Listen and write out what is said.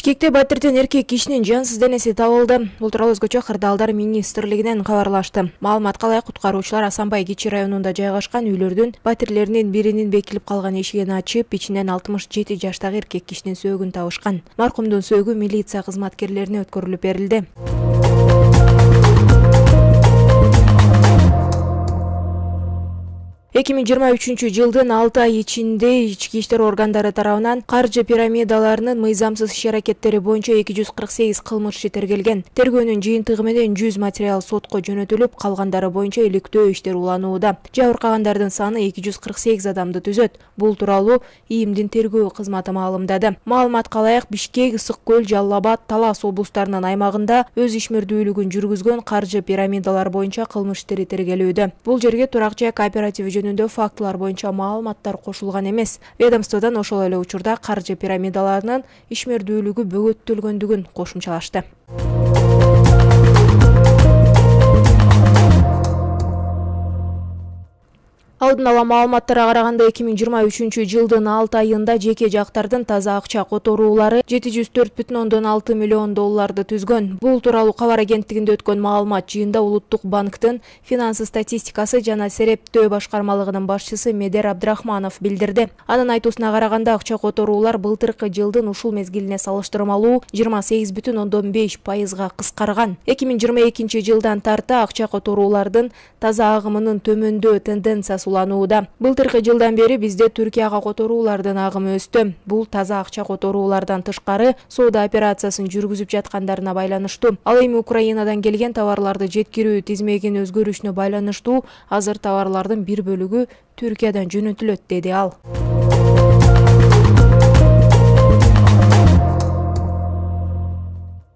Бишкекте батирден эркек кишинин жансыз денеси табылды. Бул тууралуу өзгөчө Кырдаалдар министрлигинен кабарлашты. Маалыматка ылайык куткаруучулар Асанбай Кичи районунда жайгашкан үйлөрдүн батирлеринин биринин бекилип калган эшигин ачып, ичинен 67 жаштагы эркек кишинин сөөгүн табышкан. Маркумдун сөөгү милиция кызматкерлерине өткөрүлүп берилди. 2023 жылдын 6 ай ичинде ички иштер органдары тарабынан каржы пирамидаларынын мыйзамсыз иш-аракеттери боюнча 248 кылмыш тергелген. Тергөөнүн жыйынтыгы менен 100 материал сотко жөнөтүлүп, калгандары боюнча иликтөө иштери уланууда. Жабыркагандардын саны 248 адамды түзөт. Бул тууралуу ИИМдин тергөө кызматы маалымдады. Маалыматка ылайык, Бишкек, Ысык көл, Жалал Абад, Талас облустарынын аймагында өз ишмердүүлүгүн жүргүзгөн каржы пирамидалар боюнча кылмыш иштери тергелүүдө. Бул жерге турак жай кооперативи жөнүндө фактылар боюнча маалыматтар кошулган эмес. Ведомстводон ошол эле учурда каржы пирамидаларынын ишмердүүлүгү бөгөттөлгөндүгүн кошумчалашты. Алдын ала маалыматтарга караганда 2023 жылдын 6 айында жеке жактардын таза акча которуулары 704,6 миллион долларды түзгөн. Бул тууралуу кабар агенттигинде өткөн маалымат жыйында Улуттук банктын финансы статистикасы жана серептөө башкармалыгынын башчысы Медер Абдрахманов билдирди. Анын айтуусуна караганда акча которуулар былтыркы жылдын ушул мезгилине салыштырмалуу 28,5%га кыскарган. 2022 жылдан тарта акча которуулардын таза агымынын төмөндөө тенденциясы уланууда. Былтыркы жылдан бери бизде Түркияга которуулардын агымы өстү. Бул таза акча которуулардан тышкары соода операциясын жүргүзүп жаткандарына байланыштуу. Ал эми Украинадан келген товарларды жеткирүү тизмегинин өзгөрүшүнө байланыштуу. Азыр товарлардын бир бөлүгү Түркиядан жөнөтүлөт, деди ал.